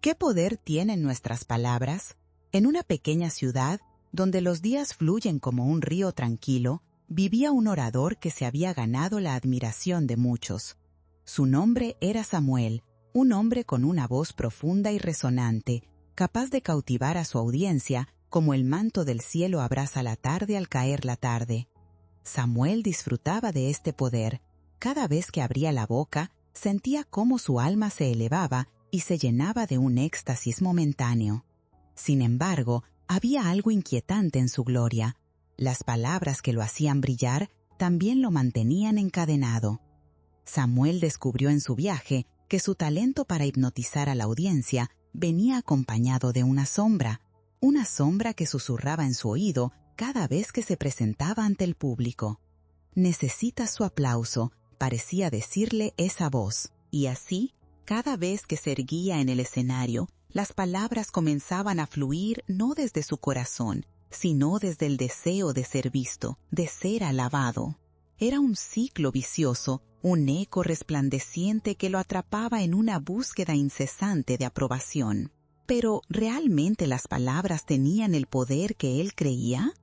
¿Qué poder tienen nuestras palabras? En una pequeña ciudad, donde los días fluyen como un río tranquilo, vivía un orador que se había ganado la admiración de muchos. Su nombre era Samuel, un hombre con una voz profunda y resonante, capaz de cautivar a su audiencia como el manto del cielo abraza la tarde al caer la tarde. Samuel disfrutaba de este poder. Cada vez que abría la boca, sentía cómo su alma se elevaba y se llenaba de un éxtasis momentáneo. Sin embargo, había algo inquietante en su gloria. Las palabras que lo hacían brillar también lo mantenían encadenado. Samuel descubrió en su viaje que su talento para hipnotizar a la audiencia venía acompañado de una sombra que susurraba en su oído cada vez que se presentaba ante el público. «Necesitas su aplauso», parecía decirle esa voz, y así, cada vez que se erguía en el escenario, las palabras comenzaban a fluir no desde su corazón, sino desde el deseo de ser visto, de ser alabado. Era un ciclo vicioso, un eco resplandeciente que lo atrapaba en una búsqueda incesante de aprobación. Pero, ¿realmente las palabras tenían el poder que él creía?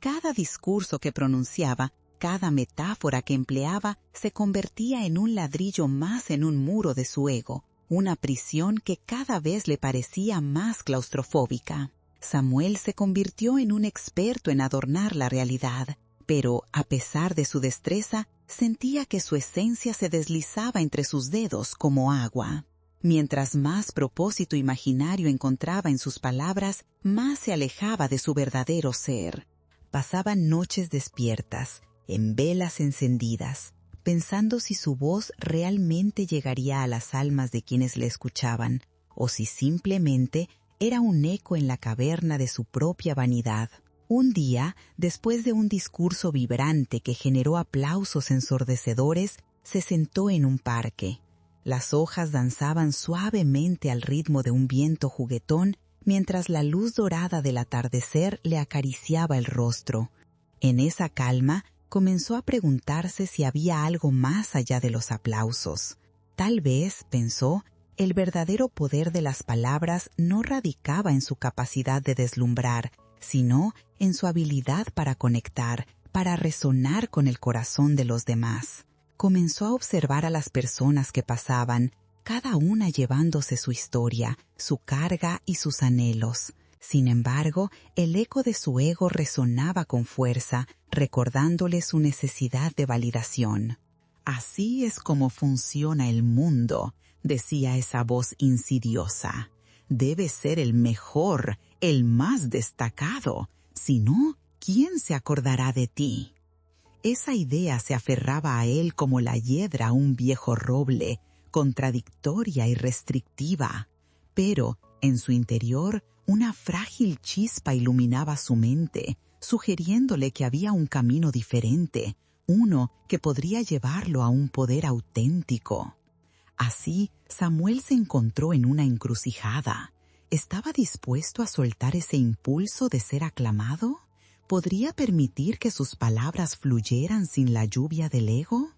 Cada discurso que pronunciaba, cada metáfora que empleaba, se convertía en un ladrillo más en un muro de su ego, una prisión que cada vez le parecía más claustrofóbica. Samuel se convirtió en un experto en adornar la realidad, pero, a pesar de su destreza, sentía que su esencia se deslizaba entre sus dedos como agua. Mientras más propósito imaginario encontraba en sus palabras, más se alejaba de su verdadero ser. Pasaba noches despiertas, en velas encendidas, pensando si su voz realmente llegaría a las almas de quienes le escuchaban, o si simplemente era un eco en la caverna de su propia vanidad. Un día, después de un discurso vibrante que generó aplausos ensordecedores, se sentó en un parque. Las hojas danzaban suavemente al ritmo de un viento juguetón, mientras la luz dorada del atardecer le acariciaba el rostro. En esa calma, comenzó a preguntarse si había algo más allá de los aplausos. Tal vez, pensó, el verdadero poder de las palabras no radicaba en su capacidad de deslumbrar, sino en su habilidad para conectar, para resonar con el corazón de los demás. Comenzó a observar a las personas que pasaban, cada una llevándose su historia, su carga y sus anhelos. Sin embargo, el eco de su ego resonaba con fuerza, recordándole su necesidad de validación. «Así es como funciona el mundo», decía esa voz insidiosa. «Debes ser el mejor, el más destacado. Si no, ¿quién se acordará de ti?». Esa idea se aferraba a él como la hiedra a un viejo roble, contradictoria y restrictiva. Pero, en su interior, una frágil chispa iluminaba su mente, sugiriéndole que había un camino diferente, uno que podría llevarlo a un poder auténtico. Así, Samuel se encontró en una encrucijada. ¿Estaba dispuesto a soltar ese impulso de ser aclamado? ¿Podría permitir que sus palabras fluyeran sin la lluvia del ego?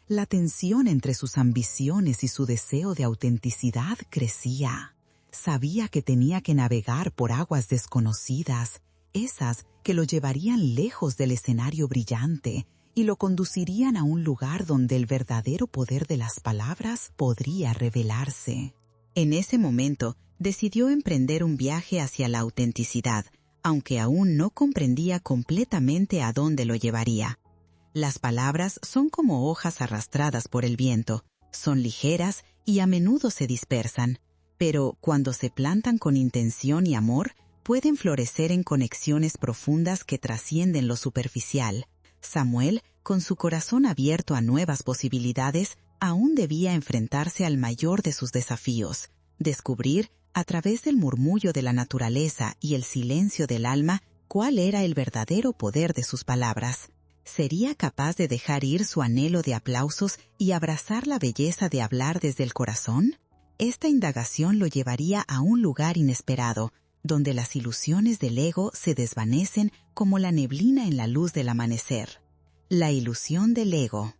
La tensión entre sus ambiciones y su deseo de autenticidad crecía. Sabía que tenía que navegar por aguas desconocidas, esas que lo llevarían lejos del escenario brillante y lo conducirían a un lugar donde el verdadero poder de las palabras podría revelarse. En ese momento, decidió emprender un viaje hacia la autenticidad, aunque aún no comprendía completamente a dónde lo llevaría. Las palabras son como hojas arrastradas por el viento, son ligeras y a menudo se dispersan, pero cuando se plantan con intención y amor, pueden florecer en conexiones profundas que trascienden lo superficial. Samuel, con su corazón abierto a nuevas posibilidades, aún debía enfrentarse al mayor de sus desafíos, descubrir, a través del murmullo de la naturaleza y el silencio del alma, cuál era el verdadero poder de sus palabras. ¿Sería capaz de dejar ir su anhelo de aplausos y abrazar la belleza de hablar desde el corazón? Esta indagación lo llevaría a un lugar inesperado, donde las ilusiones del ego se desvanecen como la neblina en la luz del amanecer. La ilusión del ego.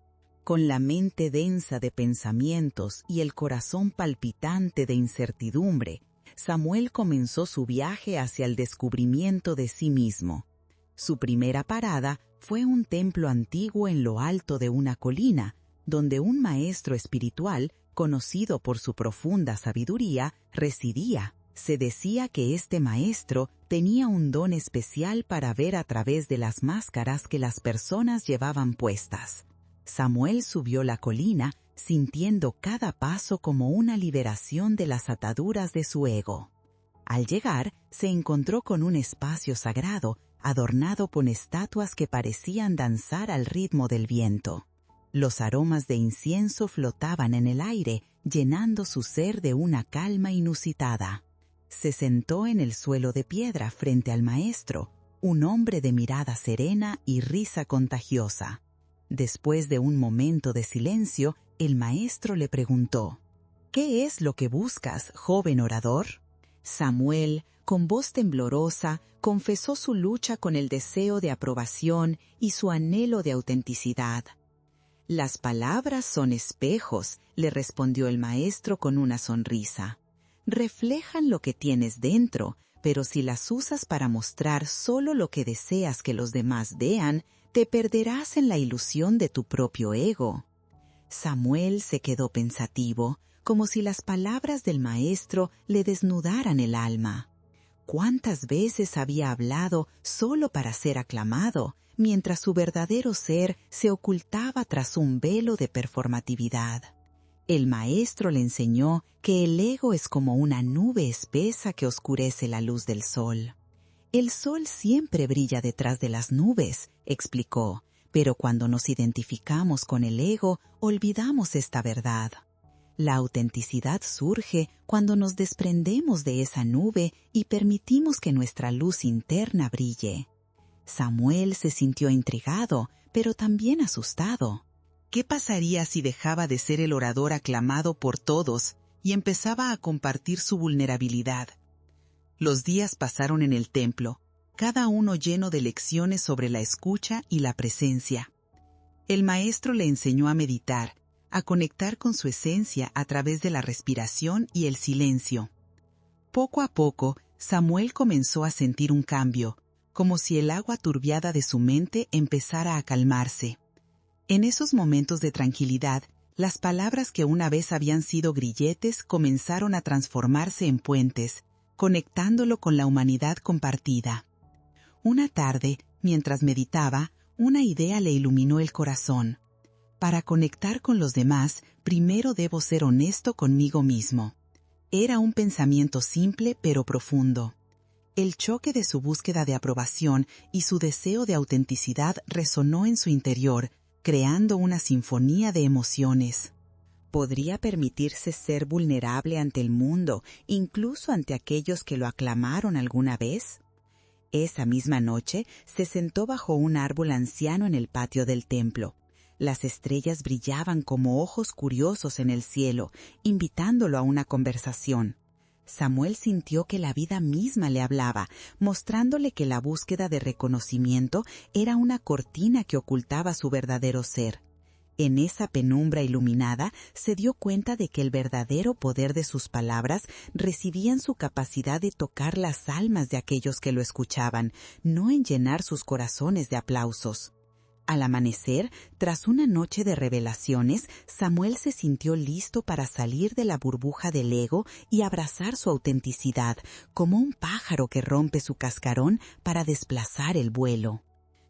Con la mente densa de pensamientos y el corazón palpitante de incertidumbre, Samuel comenzó su viaje hacia el descubrimiento de sí mismo. Su primera parada fue un templo antiguo en lo alto de una colina, donde un maestro espiritual, conocido por su profunda sabiduría, residía. Se decía que este maestro tenía un don especial para ver a través de las máscaras que las personas llevaban puestas. Samuel subió la colina, sintiendo cada paso como una liberación de las ataduras de su ego. Al llegar, se encontró con un espacio sagrado, adornado con estatuas que parecían danzar al ritmo del viento. Los aromas de incienso flotaban en el aire, llenando su ser de una calma inusitada. Se sentó en el suelo de piedra frente al maestro, un hombre de mirada serena y risa contagiosa. Después de un momento de silencio, el maestro le preguntó: «¿Qué es lo que buscas, joven orador?». Samuel, con voz temblorosa, confesó su lucha con el deseo de aprobación y su anhelo de autenticidad. «Las palabras son espejos», le respondió el maestro con una sonrisa. «Reflejan lo que tienes dentro, pero si las usas para mostrar solo lo que deseas que los demás vean, te perderás en la ilusión de tu propio ego». Samuel se quedó pensativo, como si las palabras del maestro le desnudaran el alma. ¿Cuántas veces había hablado solo para ser aclamado, mientras su verdadero ser se ocultaba tras un velo de performatividad? El maestro le enseñó que el ego es como una nube espesa que oscurece la luz del sol. «El sol siempre brilla detrás de las nubes», explicó, «pero cuando nos identificamos con el ego, olvidamos esta verdad. La autenticidad surge cuando nos desprendemos de esa nube y permitimos que nuestra luz interna brille». Samuel se sintió intrigado, pero también asustado. ¿Qué pasaría si dejaba de ser el orador aclamado por todos y empezaba a compartir su vulnerabilidad? Los días pasaron en el templo, cada uno lleno de lecciones sobre la escucha y la presencia. El maestro le enseñó a meditar, a conectar con su esencia a través de la respiración y el silencio. Poco a poco, Samuel comenzó a sentir un cambio, como si el agua turbiada de su mente empezara a calmarse. En esos momentos de tranquilidad, las palabras que una vez habían sido grilletes comenzaron a transformarse en puentes, conectándolo con la humanidad compartida. Una tarde, mientras meditaba, una idea le iluminó el corazón. Para conectar con los demás, primero debo ser honesto conmigo mismo. Era un pensamiento simple pero profundo. El choque de su búsqueda de aprobación y su deseo de autenticidad resonó en su interior, creando una sinfonía de emociones. ¿Podría permitirse ser vulnerable ante el mundo, incluso ante aquellos que lo aclamaron alguna vez? Esa misma noche se sentó bajo un árbol anciano en el patio del templo. Las estrellas brillaban como ojos curiosos en el cielo, invitándolo a una conversación. Samuel sintió que la vida misma le hablaba, mostrándole que la búsqueda de reconocimiento era una cortina que ocultaba su verdadero ser. En esa penumbra iluminada se dio cuenta de que el verdadero poder de sus palabras residía en su capacidad de tocar las almas de aquellos que lo escuchaban, no en llenar sus corazones de aplausos. Al amanecer, tras una noche de revelaciones, Samuel se sintió listo para salir de la burbuja del ego y abrazar su autenticidad, como un pájaro que rompe su cascarón para desplazar el vuelo.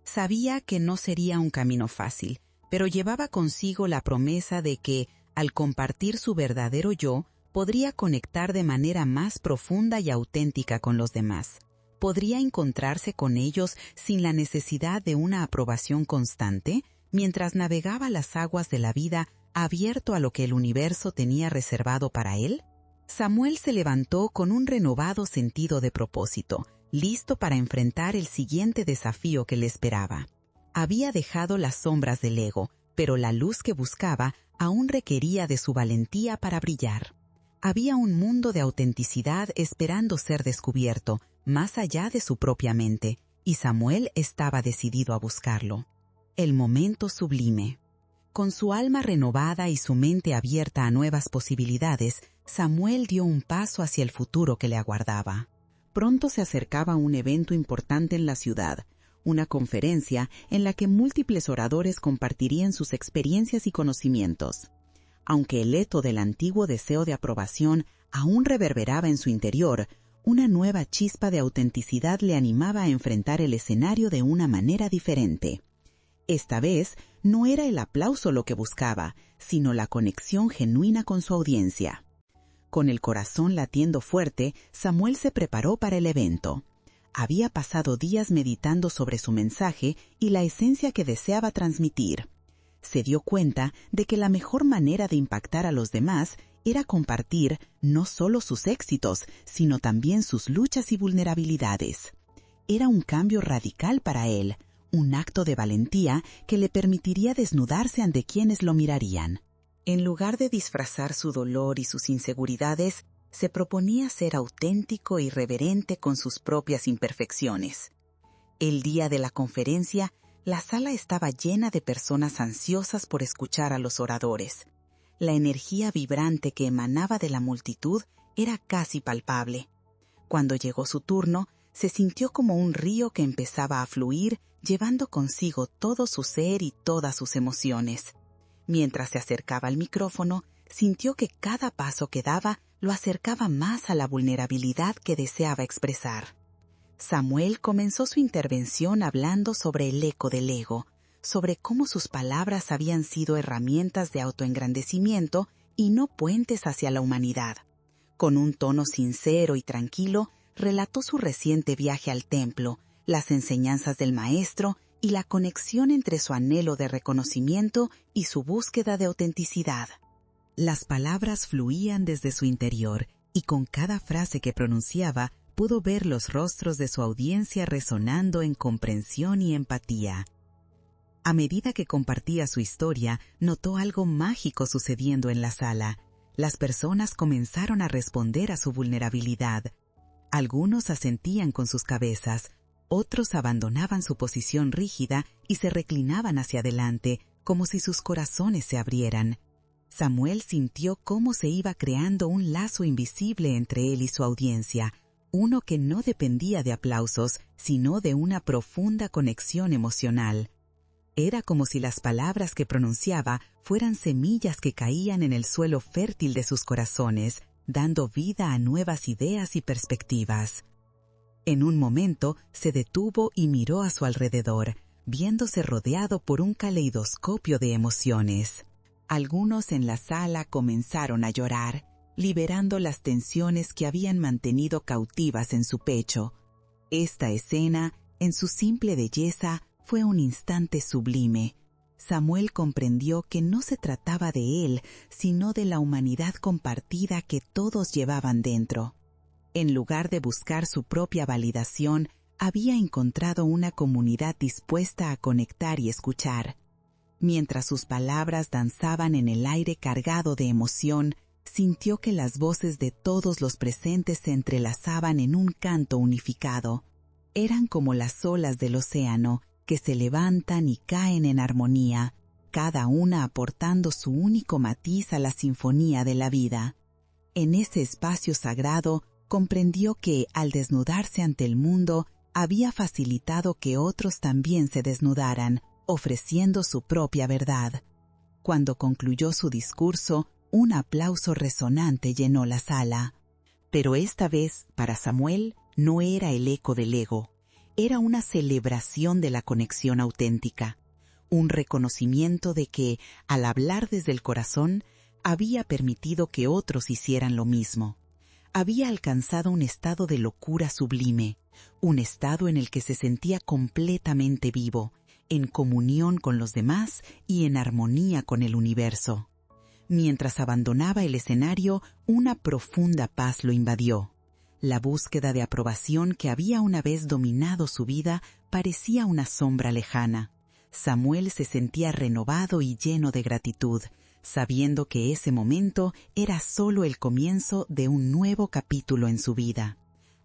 Sabía que no sería un camino fácil, pero llevaba consigo la promesa de que, al compartir su verdadero yo, podría conectar de manera más profunda y auténtica con los demás. ¿Podría encontrarse con ellos sin la necesidad de una aprobación constante, mientras navegaba las aguas de la vida abierto a lo que el universo tenía reservado para él? Samuel se levantó con un renovado sentido de propósito, listo para enfrentar el siguiente desafío que le esperaba. Había dejado las sombras del ego, pero la luz que buscaba aún requería de su valentía para brillar. Había un mundo de autenticidad esperando ser descubierto, más allá de su propia mente, y Samuel estaba decidido a buscarlo. El momento sublime. Con su alma renovada y su mente abierta a nuevas posibilidades, Samuel dio un paso hacia el futuro que le aguardaba. Pronto se acercaba un evento importante en la ciudad, una conferencia en la que múltiples oradores compartirían sus experiencias y conocimientos. Aunque el eco del antiguo deseo de aprobación aún reverberaba en su interior, una nueva chispa de autenticidad le animaba a enfrentar el escenario de una manera diferente. Esta vez no era el aplauso lo que buscaba, sino la conexión genuina con su audiencia. Con el corazón latiendo fuerte, Samuel se preparó para el evento. Había pasado días meditando sobre su mensaje y la esencia que deseaba transmitir. Se dio cuenta de que la mejor manera de impactar a los demás era compartir no solo sus éxitos, sino también sus luchas y vulnerabilidades. Era un cambio radical para él, un acto de valentía que le permitiría desnudarse ante quienes lo mirarían. En lugar de disfrazar su dolor y sus inseguridades, se proponía ser auténtico y reverente con sus propias imperfecciones. El día de la conferencia, la sala estaba llena de personas ansiosas por escuchar a los oradores. La energía vibrante que emanaba de la multitud era casi palpable. Cuando llegó su turno, se sintió como un río que empezaba a fluir, llevando consigo todo su ser y todas sus emociones. Mientras se acercaba al micrófono, sintió que cada paso que daba lo acercaba más a la vulnerabilidad que deseaba expresar. Samuel comenzó su intervención hablando sobre el eco del ego, sobre cómo sus palabras habían sido herramientas de autoengrandecimiento y no puentes hacia la humanidad. Con un tono sincero y tranquilo, relató su reciente viaje al templo, las enseñanzas del maestro y la conexión entre su anhelo de reconocimiento y su búsqueda de autenticidad. Las palabras fluían desde su interior y con cada frase que pronunciaba pudo ver los rostros de su audiencia resonando en comprensión y empatía. A medida que compartía su historia, notó algo mágico sucediendo en la sala. Las personas comenzaron a responder a su vulnerabilidad. Algunos asentían con sus cabezas, otros abandonaban su posición rígida y se reclinaban hacia adelante, como si sus corazones se abrieran. Samuel sintió cómo se iba creando un lazo invisible entre él y su audiencia, uno que no dependía de aplausos, sino de una profunda conexión emocional. Era como si las palabras que pronunciaba fueran semillas que caían en el suelo fértil de sus corazones, dando vida a nuevas ideas y perspectivas. En un momento se detuvo y miró a su alrededor, viéndose rodeado por un caleidoscopio de emociones. Algunos en la sala comenzaron a llorar, liberando las tensiones que habían mantenido cautivas en su pecho. Esta escena, en su simple belleza, fue un instante sublime. Samuel comprendió que no se trataba de él, sino de la humanidad compartida que todos llevaban dentro. En lugar de buscar su propia validación, había encontrado una comunidad dispuesta a conectar y escuchar. Mientras sus palabras danzaban en el aire cargado de emoción, sintió que las voces de todos los presentes se entrelazaban en un canto unificado. Eran como las olas del océano, que se levantan y caen en armonía, cada una aportando su único matiz a la sinfonía de la vida. En ese espacio sagrado, comprendió que, al desnudarse ante el mundo, había facilitado que otros también se desnudaran, ofreciendo su propia verdad. Cuando concluyó su discurso, un aplauso resonante llenó la sala. Pero esta vez, para Samuel, no era el eco del ego. Era una celebración de la conexión auténtica, un reconocimiento de que, al hablar desde el corazón, había permitido que otros hicieran lo mismo. Había alcanzado un estado de locura sublime, un estado en el que se sentía completamente vivo, en comunión con los demás y en armonía con el universo. Mientras abandonaba el escenario, una profunda paz lo invadió. La búsqueda de aprobación que había una vez dominado su vida parecía una sombra lejana. Samuel se sentía renovado y lleno de gratitud, sabiendo que ese momento era solo el comienzo de un nuevo capítulo en su vida.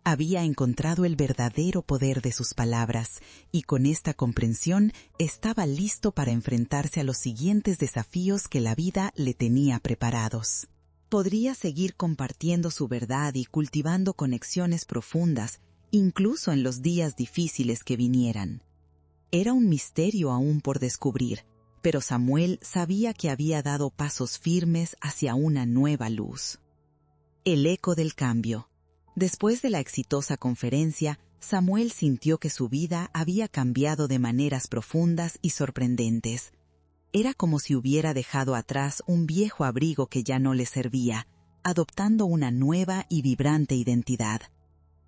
Había encontrado el verdadero poder de sus palabras y con esta comprensión estaba listo para enfrentarse a los siguientes desafíos que la vida le tenía preparados. Podría seguir compartiendo su verdad y cultivando conexiones profundas, incluso en los días difíciles que vinieran. Era un misterio aún por descubrir, pero Samuel sabía que había dado pasos firmes hacia una nueva luz. El eco del cambio. Después de la exitosa conferencia, Samuel sintió que su vida había cambiado de maneras profundas y sorprendentes. Era como si hubiera dejado atrás un viejo abrigo que ya no le servía, adoptando una nueva y vibrante identidad.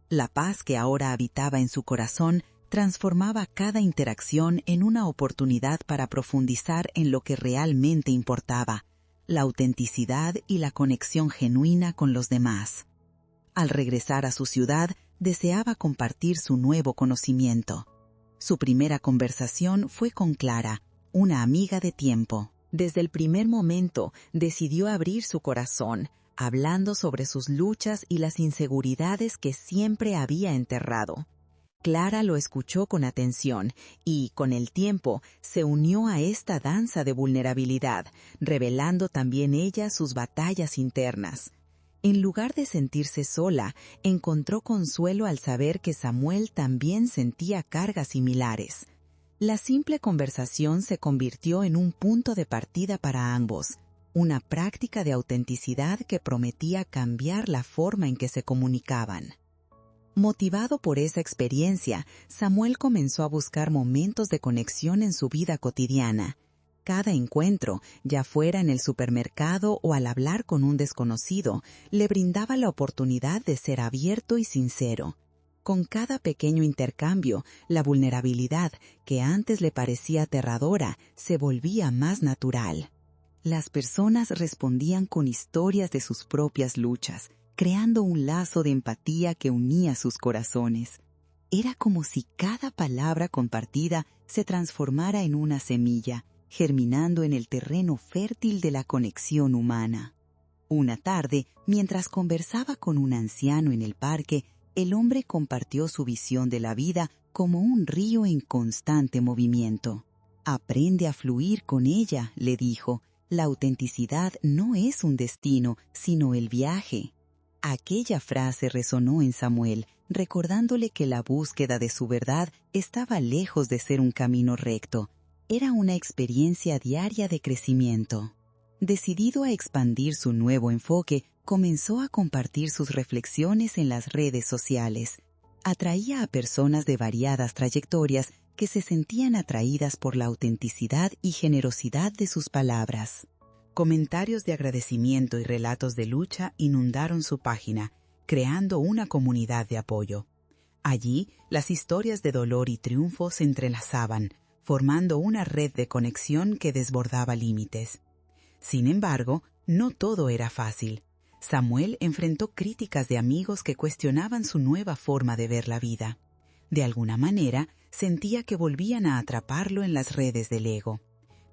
La paz que ahora habitaba en su corazón transformaba cada interacción en una oportunidad para profundizar en lo que realmente importaba, la autenticidad y la conexión genuina con los demás. Al regresar a su ciudad, deseaba compartir su nuevo conocimiento. Su primera conversación fue con Clara, una amiga de tiempo. Desde el primer momento decidió abrir su corazón, hablando sobre sus luchas y las inseguridades que siempre había enterrado. Clara lo escuchó con atención y, con el tiempo, se unió a esta danza de vulnerabilidad, revelando también ella sus batallas internas. En lugar de sentirse sola, encontró consuelo al saber que Samuel también sentía cargas similares. La simple conversación se convirtió en un punto de partida para ambos, una práctica de autenticidad que prometía cambiar la forma en que se comunicaban. Motivado por esa experiencia, Samuel comenzó a buscar momentos de conexión en su vida cotidiana. Cada encuentro, ya fuera en el supermercado o al hablar con un desconocido, le brindaba la oportunidad de ser abierto y sincero. Con cada pequeño intercambio, la vulnerabilidad, que antes le parecía aterradora, se volvía más natural. Las personas respondían con historias de sus propias luchas, creando un lazo de empatía que unía sus corazones. Era como si cada palabra compartida se transformara en una semilla, germinando en el terreno fértil de la conexión humana. Una tarde, mientras conversaba con un anciano en el parque, el hombre compartió su visión de la vida como un río en constante movimiento. «Aprende a fluir con ella», le dijo. «La autenticidad no es un destino, sino el viaje». Aquella frase resonó en Samuel, recordándole que la búsqueda de su verdad estaba lejos de ser un camino recto. Era una experiencia diaria de crecimiento. Decidido a expandir su nuevo enfoque, comenzó a compartir sus reflexiones en las redes sociales. Atraía a personas de variadas trayectorias que se sentían atraídas por la autenticidad y generosidad de sus palabras. Comentarios de agradecimiento y relatos de lucha inundaron su página, creando una comunidad de apoyo. Allí, las historias de dolor y triunfo se entrelazaban, formando una red de conexión que desbordaba límites. Sin embargo, no todo era fácil. Samuel enfrentó críticas de amigos que cuestionaban su nueva forma de ver la vida. De alguna manera, sentía que volvían a atraparlo en las redes del ego.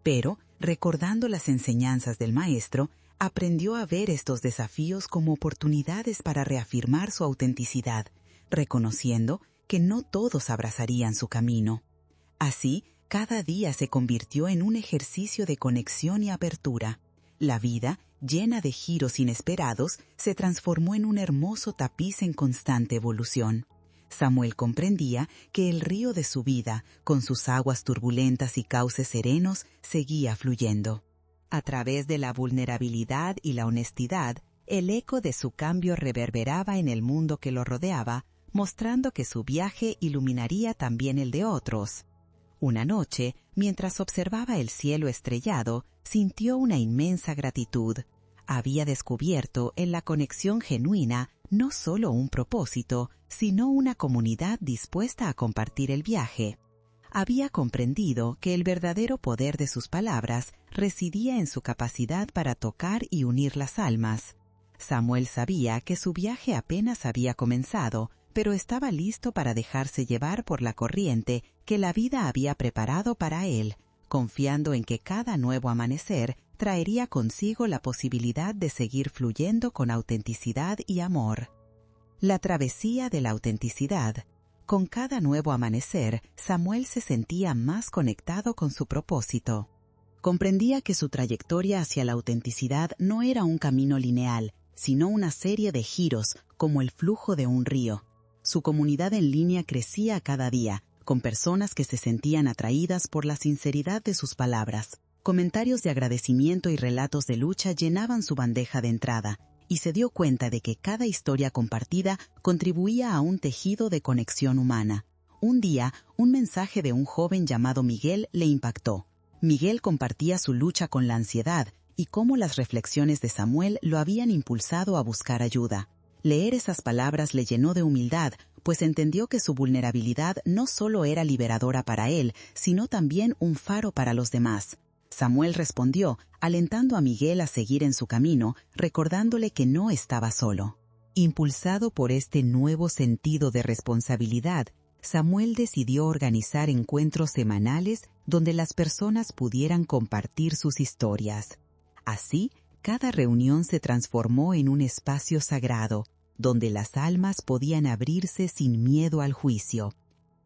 Pero, recordando las enseñanzas del maestro, aprendió a ver estos desafíos como oportunidades para reafirmar su autenticidad, reconociendo que no todos abrazarían su camino. Así, cada día se convirtió en un ejercicio de conexión y apertura. La vida, llena de giros inesperados, se transformó en un hermoso tapiz en constante evolución. Samuel comprendía que el río de su vida, con sus aguas turbulentas y cauces serenos, seguía fluyendo. A través de la vulnerabilidad y la honestidad, el eco de su cambio reverberaba en el mundo que lo rodeaba, mostrando que su viaje iluminaría también el de otros. Una noche, mientras observaba el cielo estrellado, sintió una inmensa gratitud. Había descubierto en la conexión genuina no solo un propósito, sino una comunidad dispuesta a compartir el viaje. Había comprendido que el verdadero poder de sus palabras residía en su capacidad para tocar y unir las almas. Samuel sabía que su viaje apenas había comenzado, pero estaba listo para dejarse llevar por la corriente que la vida había preparado para él, confiando en que cada nuevo amanecer traería consigo la posibilidad de seguir fluyendo con autenticidad y amor. La travesía de la autenticidad. Con cada nuevo amanecer, Samuel se sentía más conectado con su propósito. comprendía que su trayectoria hacia la autenticidad no era un camino lineal, sino una serie de giros, como el flujo de un río. Su comunidad en línea crecía cada día, con personas que se sentían atraídas por la sinceridad de sus palabras. Comentarios de agradecimiento y relatos de lucha llenaban su bandeja de entrada, y se dio cuenta de que cada historia compartida contribuía a un tejido de conexión humana. Un día, un mensaje de un joven llamado Miguel le impactó. Miguel compartía su lucha con la ansiedad y cómo las reflexiones de Samuel lo habían impulsado a buscar ayuda. Leer esas palabras le llenó de humildad, pues entendió que su vulnerabilidad no solo era liberadora para él, sino también un faro para los demás. Samuel respondió, alentando a Miguel a seguir en su camino, recordándole que no estaba solo. Impulsado por este nuevo sentido de responsabilidad, Samuel decidió organizar encuentros semanales donde las personas pudieran compartir sus historias. Así, cada reunión se transformó en un espacio sagrado, donde las almas podían abrirse sin miedo al juicio.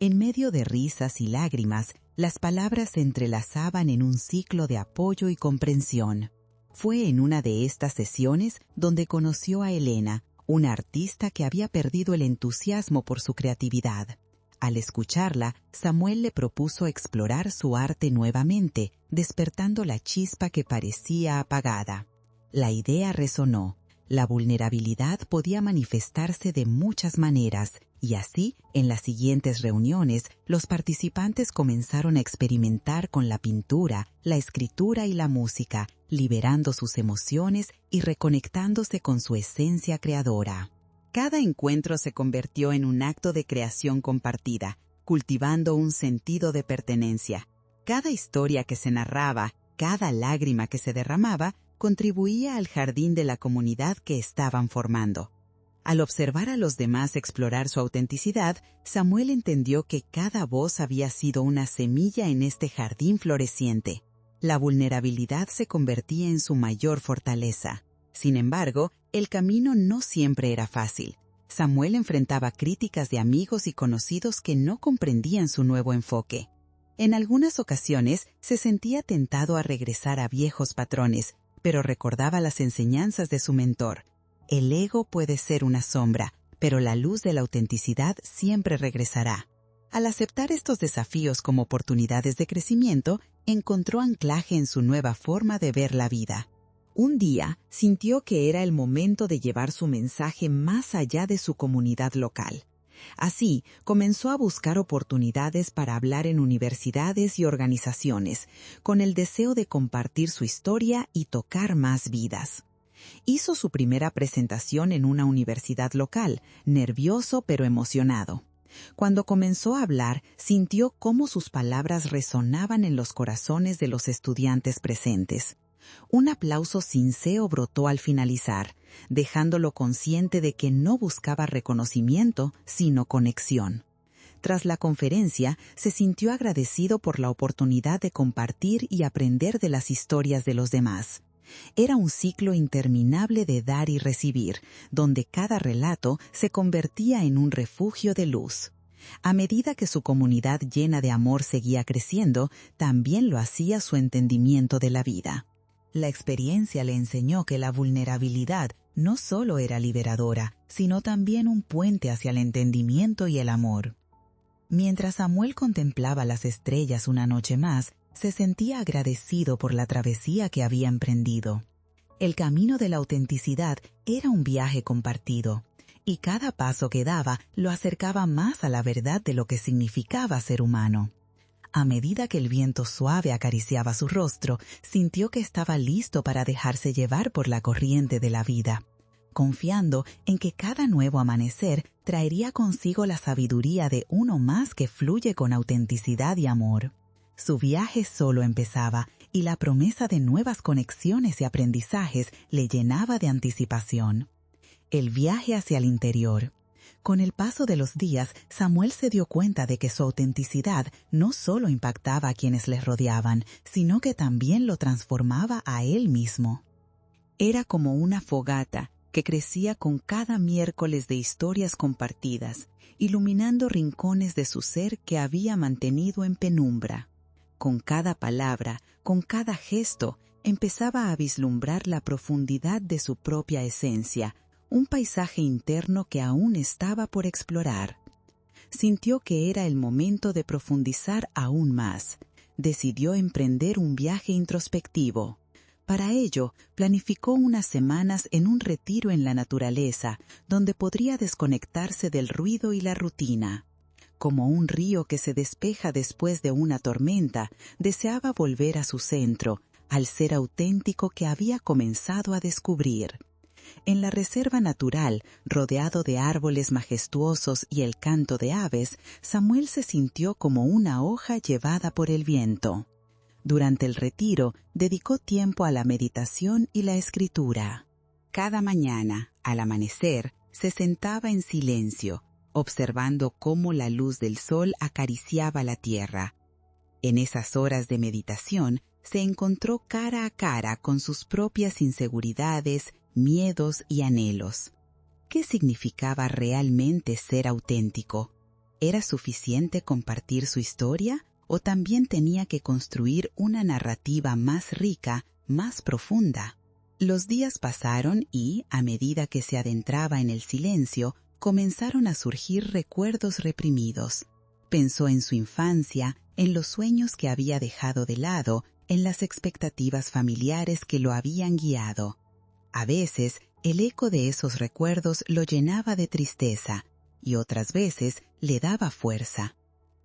En medio de risas y lágrimas, las palabras se entrelazaban en un ciclo de apoyo y comprensión. Fue en una de estas sesiones donde conoció a Elena, una artista que había perdido el entusiasmo por su creatividad. Al escucharla, Samuel le propuso explorar su arte nuevamente, despertando la chispa que parecía apagada. La idea resonó. La vulnerabilidad podía manifestarse de muchas maneras, y así, en las siguientes reuniones, los participantes comenzaron a experimentar con la pintura, la escritura y la música, liberando sus emociones y reconectándose con su esencia creadora. Cada encuentro se convirtió en un acto de creación compartida, cultivando un sentido de pertenencia. Cada historia que se narraba, cada lágrima que se derramaba, contribuía al jardín de la comunidad que estaban formando. Al observar a los demás explorar su autenticidad, Samuel entendió que cada voz había sido una semilla en este jardín floreciente. La vulnerabilidad se convertía en su mayor fortaleza. Sin embargo, el camino no siempre era fácil. Samuel enfrentaba críticas de amigos y conocidos que no comprendían su nuevo enfoque. En algunas ocasiones se sentía tentado a regresar a viejos patrones, pero recordaba las enseñanzas de su mentor. El ego puede ser una sombra, pero la luz de la autenticidad siempre regresará. Al aceptar estos desafíos como oportunidades de crecimiento, encontró anclaje en su nueva forma de ver la vida. Un día, sintió que era el momento de llevar su mensaje más allá de su comunidad local. Así, comenzó a buscar oportunidades para hablar en universidades y organizaciones, con el deseo de compartir su historia y tocar más vidas. Hizo su primera presentación en una universidad local, nervioso pero emocionado. Cuando comenzó a hablar, sintió cómo sus palabras resonaban en los corazones de los estudiantes presentes. Un aplauso sincero brotó al finalizar, dejándolo consciente de que no buscaba reconocimiento, sino conexión. Tras la conferencia, se sintió agradecido por la oportunidad de compartir y aprender de las historias de los demás. Era un ciclo interminable de dar y recibir, donde cada relato se convertía en un refugio de luz. A medida que su comunidad llena de amor seguía creciendo, también lo hacía su entendimiento de la vida. La experiencia le enseñó que la vulnerabilidad no solo era liberadora, sino también un puente hacia el entendimiento y el amor. Mientras Samuel contemplaba las estrellas una noche más, se sentía agradecido por la travesía que había emprendido. El camino de la autenticidad era un viaje compartido, y cada paso que daba lo acercaba más a la verdad de lo que significaba ser humano. A medida que el viento suave acariciaba su rostro, sintió que estaba listo para dejarse llevar por la corriente de la vida, confiando en que cada nuevo amanecer traería consigo la sabiduría de uno más que fluye con autenticidad y amor. Su viaje solo empezaba, y la promesa de nuevas conexiones y aprendizajes le llenaba de anticipación. El viaje hacia el interior. Con el paso de los días, Samuel se dio cuenta de que su autenticidad no solo impactaba a quienes le rodeaban, sino que también lo transformaba a él mismo. Era como una fogata que crecía con cada miércoles de historias compartidas, iluminando rincones de su ser que había mantenido en penumbra. Con cada palabra, con cada gesto, empezaba a vislumbrar la profundidad de su propia esencia, un paisaje interno que aún estaba por explorar. Sintió que era el momento de profundizar aún más. Decidió emprender un viaje introspectivo. Para ello, planificó unas semanas en un retiro en la naturaleza, donde podría desconectarse del ruido y la rutina. Como un río que se despeja después de una tormenta, deseaba volver a su centro, al ser auténtico que había comenzado a descubrir. En la reserva natural, rodeado de árboles majestuosos y el canto de aves, Samuel se sintió como una hoja llevada por el viento. Durante el retiro, dedicó tiempo a la meditación y la escritura. Cada mañana, al amanecer, se sentaba en silencio, observando cómo la luz del sol acariciaba la tierra. En esas horas de meditación, se encontró cara a cara con sus propias inseguridades, miedos y anhelos. ¿Qué significaba realmente ser auténtico? ¿Era suficiente compartir su historia o también tenía que construir una narrativa más rica, más profunda? Los días pasaron y, a medida que se adentraba en el silencio, comenzaron a surgir recuerdos reprimidos. Pensó en su infancia, en los sueños que había dejado de lado, en las expectativas familiares que lo habían guiado. A veces, el eco de esos recuerdos lo llenaba de tristeza y otras veces le daba fuerza.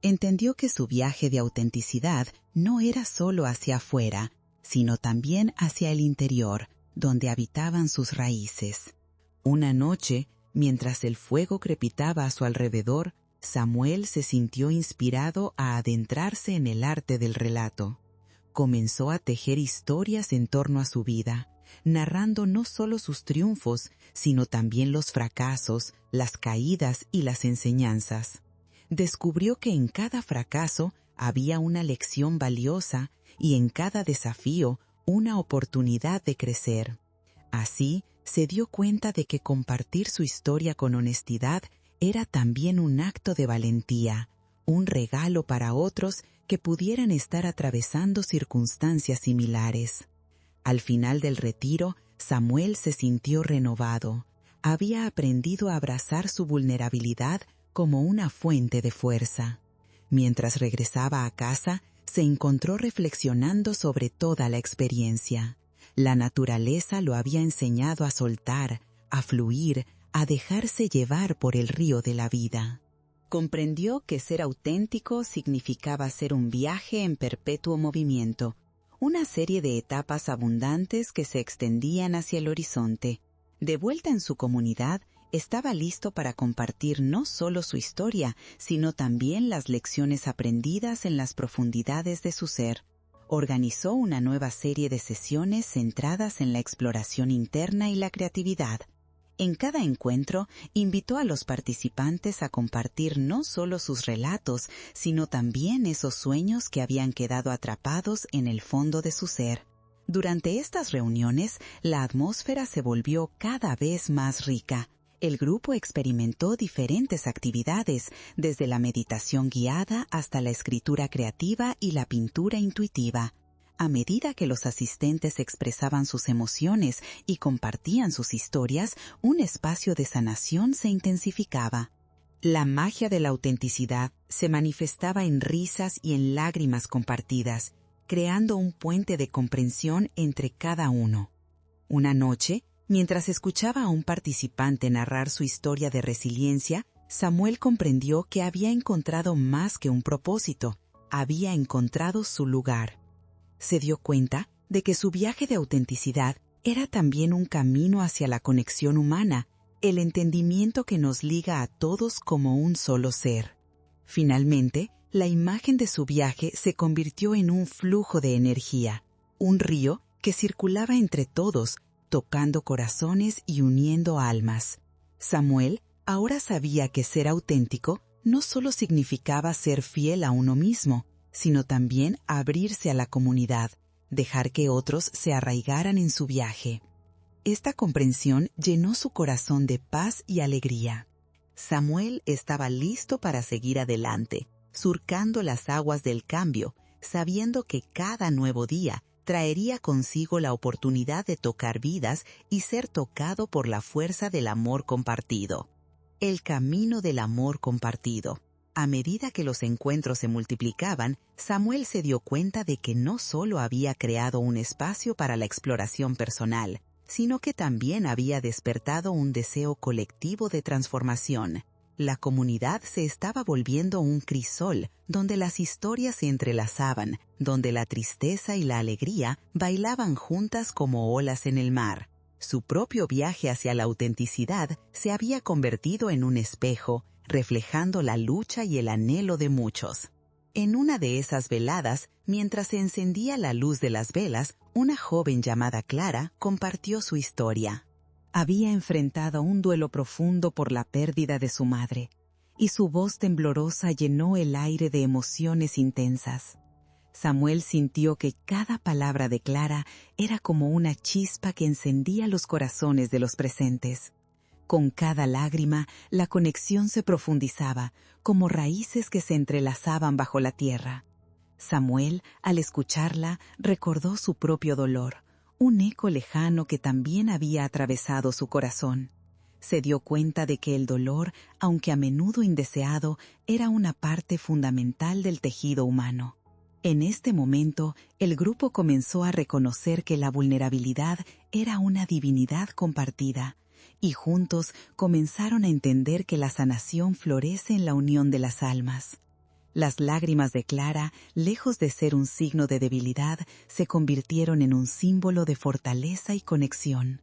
Entendió que su viaje de autenticidad no era solo hacia afuera, sino también hacia el interior, donde habitaban sus raíces. Una noche, mientras el fuego crepitaba a su alrededor, Samuel se sintió inspirado a adentrarse en el arte del relato. Comenzó a tejer historias en torno a su vida, narrando no solo sus triunfos, sino también los fracasos, las caídas y las enseñanzas. Descubrió que en cada fracaso había una lección valiosa y en cada desafío una oportunidad de crecer. Así, se dio cuenta de que compartir su historia con honestidad era también un acto de valentía, un regalo para otros que pudieran estar atravesando circunstancias similares. Al final del retiro, Samuel se sintió renovado. Había aprendido a abrazar su vulnerabilidad como una fuente de fuerza. Mientras regresaba a casa, se encontró reflexionando sobre toda la experiencia. La naturaleza lo había enseñado a soltar, a fluir, a dejarse llevar por el río de la vida. Comprendió que ser auténtico significaba ser un viaje en perpetuo movimiento, una serie de etapas abundantes que se extendían hacia el horizonte. De vuelta en su comunidad, estaba listo para compartir no solo su historia, sino también las lecciones aprendidas en las profundidades de su ser. Organizó una nueva serie de sesiones centradas en la exploración interna y la creatividad. En cada encuentro, invitó a los participantes a compartir no solo sus relatos, sino también esos sueños que habían quedado atrapados en el fondo de su ser. Durante estas reuniones, la atmósfera se volvió cada vez más rica. El grupo experimentó diferentes actividades, desde la meditación guiada hasta la escritura creativa y la pintura intuitiva. A medida que los asistentes expresaban sus emociones y compartían sus historias, un espacio de sanación se intensificaba. La magia de la autenticidad se manifestaba en risas y en lágrimas compartidas, creando un puente de comprensión entre cada uno. Una noche, mientras escuchaba a un participante narrar su historia de resiliencia, Samuel comprendió que había encontrado más que un propósito, había encontrado su lugar. Se dio cuenta de que su viaje de autenticidad era también un camino hacia la conexión humana, el entendimiento que nos liga a todos como un solo ser. Finalmente, la imagen de su viaje se convirtió en un flujo de energía, un río que circulaba entre todos, tocando corazones y uniendo almas. Samuel ahora sabía que ser auténtico no solo significaba ser fiel a uno mismo, sino también abrirse a la comunidad, dejar que otros se arraigaran en su viaje. Esta comprensión llenó su corazón de paz y alegría. Samuel estaba listo para seguir adelante, surcando las aguas del cambio, sabiendo que cada nuevo día traería consigo la oportunidad de tocar vidas y ser tocado por la fuerza del amor compartido. El camino del amor compartido. A medida que los encuentros se multiplicaban, Samuel se dio cuenta de que no solo había creado un espacio para la exploración personal, sino que también había despertado un deseo colectivo de transformación. La comunidad se estaba volviendo un crisol donde las historias se entrelazaban, donde la tristeza y la alegría bailaban juntas como olas en el mar. Su propio viaje hacia la autenticidad se había convertido en un espejo, reflejando la lucha y el anhelo de muchos. En una de esas veladas, mientras se encendía la luz de las velas, una joven llamada Clara compartió su historia. Había enfrentado un duelo profundo por la pérdida de su madre, y su voz temblorosa llenó el aire de emociones intensas. Samuel sintió que cada palabra de Clara era como una chispa que encendía los corazones de los presentes. Con cada lágrima, la conexión se profundizaba, como raíces que se entrelazaban bajo la tierra. Samuel, al escucharla, recordó su propio dolor, un eco lejano que también había atravesado su corazón. Se dio cuenta de que el dolor, aunque a menudo indeseado, era una parte fundamental del tejido humano. En este momento, el grupo comenzó a reconocer que la vulnerabilidad era una divinidad compartida, y juntos comenzaron a entender que la sanación florece en la unión de las almas. Las lágrimas de Clara, lejos de ser un signo de debilidad, se convirtieron en un símbolo de fortaleza y conexión.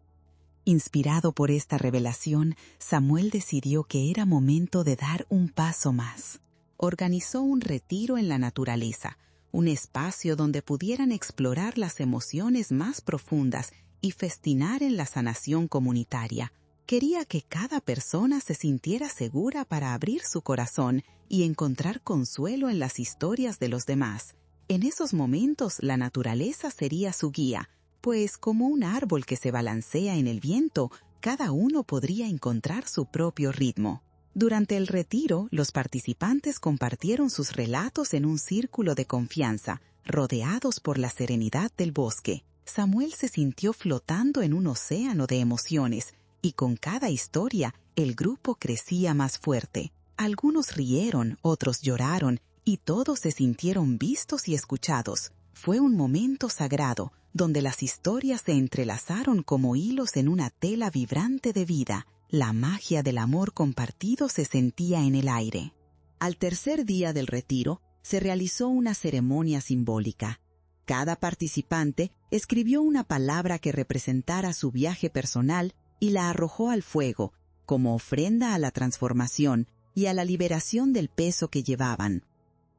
Inspirado por esta revelación, Samuel decidió que era momento de dar un paso más. Organizó un retiro en la naturaleza, un espacio donde pudieran explorar las emociones más profundas y festinar en la sanación comunitaria. Quería que cada persona se sintiera segura para abrir su corazón y encontrar consuelo en las historias de los demás. En esos momentos la naturaleza sería su guía, pues como un árbol que se balancea en el viento, cada uno podría encontrar su propio ritmo. Durante el retiro, los participantes compartieron sus relatos en un círculo de confianza, rodeados por la serenidad del bosque. Samuel se sintió flotando en un océano de emociones, y con cada historia, el grupo crecía más fuerte. Algunos rieron, otros lloraron, y todos se sintieron vistos y escuchados. Fue un momento sagrado, donde las historias se entrelazaron como hilos en una tela vibrante de vida. La magia del amor compartido se sentía en el aire. Al tercer día del retiro, se realizó una ceremonia simbólica. Cada participante escribió una palabra que representara su viaje personal y la arrojó al fuego, como ofrenda a la transformación y a la liberación del peso que llevaban.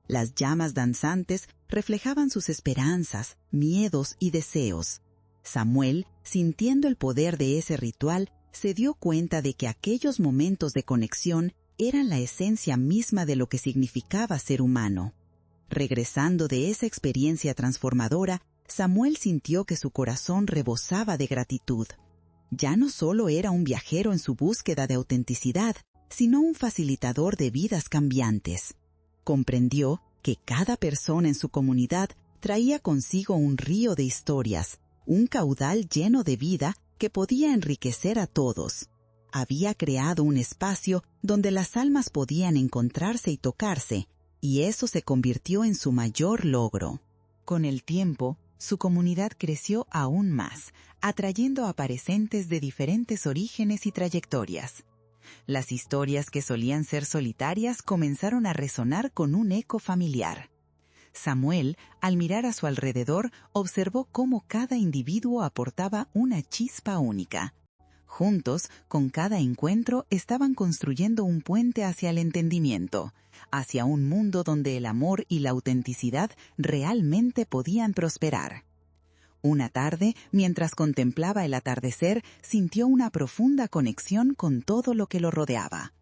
Las llamas danzantes reflejaban sus esperanzas, miedos y deseos. Samuel, sintiendo el poder de ese ritual, se dio cuenta de que aquellos momentos de conexión eran la esencia misma de lo que significaba ser humano. Regresando de esa experiencia transformadora, Samuel sintió que su corazón rebosaba de gratitud. Ya no solo era un viajero en su búsqueda de autenticidad, sino un facilitador de vidas cambiantes. Comprendió que cada persona en su comunidad traía consigo un río de historias, un caudal lleno de vida que podía enriquecer a todos. Había creado un espacio donde las almas podían encontrarse y tocarse, y eso se convirtió en su mayor logro. Con el tiempo, su comunidad creció aún más, atrayendo a parecentes de diferentes orígenes y trayectorias. Las historias que solían ser solitarias comenzaron a resonar con un eco familiar. Samuel, al mirar a su alrededor, observó cómo cada individuo aportaba una chispa única. Juntos, con cada encuentro, estaban construyendo un puente hacia el entendimiento, hacia un mundo donde el amor y la autenticidad realmente podían prosperar. Una tarde, mientras contemplaba el atardecer, sintió una profunda conexión con todo lo que lo rodeaba.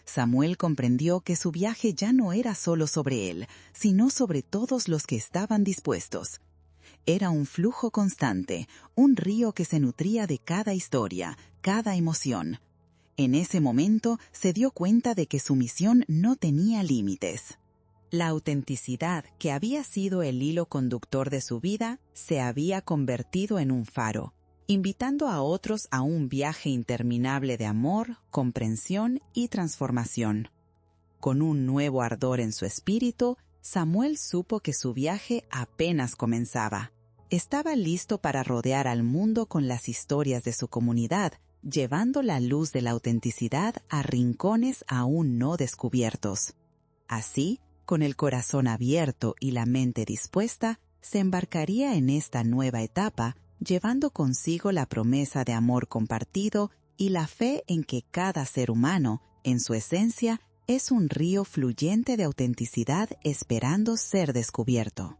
Samuel comprendió que su viaje ya no era solo sobre él, sino sobre todos los que estaban dispuestos. Era un flujo constante, un río que se nutría de cada historia, cada emoción. En ese momento se dio cuenta de que su misión no tenía límites. La autenticidad, que había sido el hilo conductor de su vida, se había convertido en un faro, invitando a otros a un viaje interminable de amor, comprensión y transformación. Con un nuevo ardor en su espíritu, Samuel supo que su viaje apenas comenzaba. Estaba listo para rodear al mundo con las historias de su comunidad, llevando la luz de la autenticidad a rincones aún no descubiertos. Así, con el corazón abierto y la mente dispuesta, se embarcaría en esta nueva etapa, llevando consigo la promesa de amor compartido y la fe en que cada ser humano, en su esencia, es un río fluyente de autenticidad esperando ser descubierto.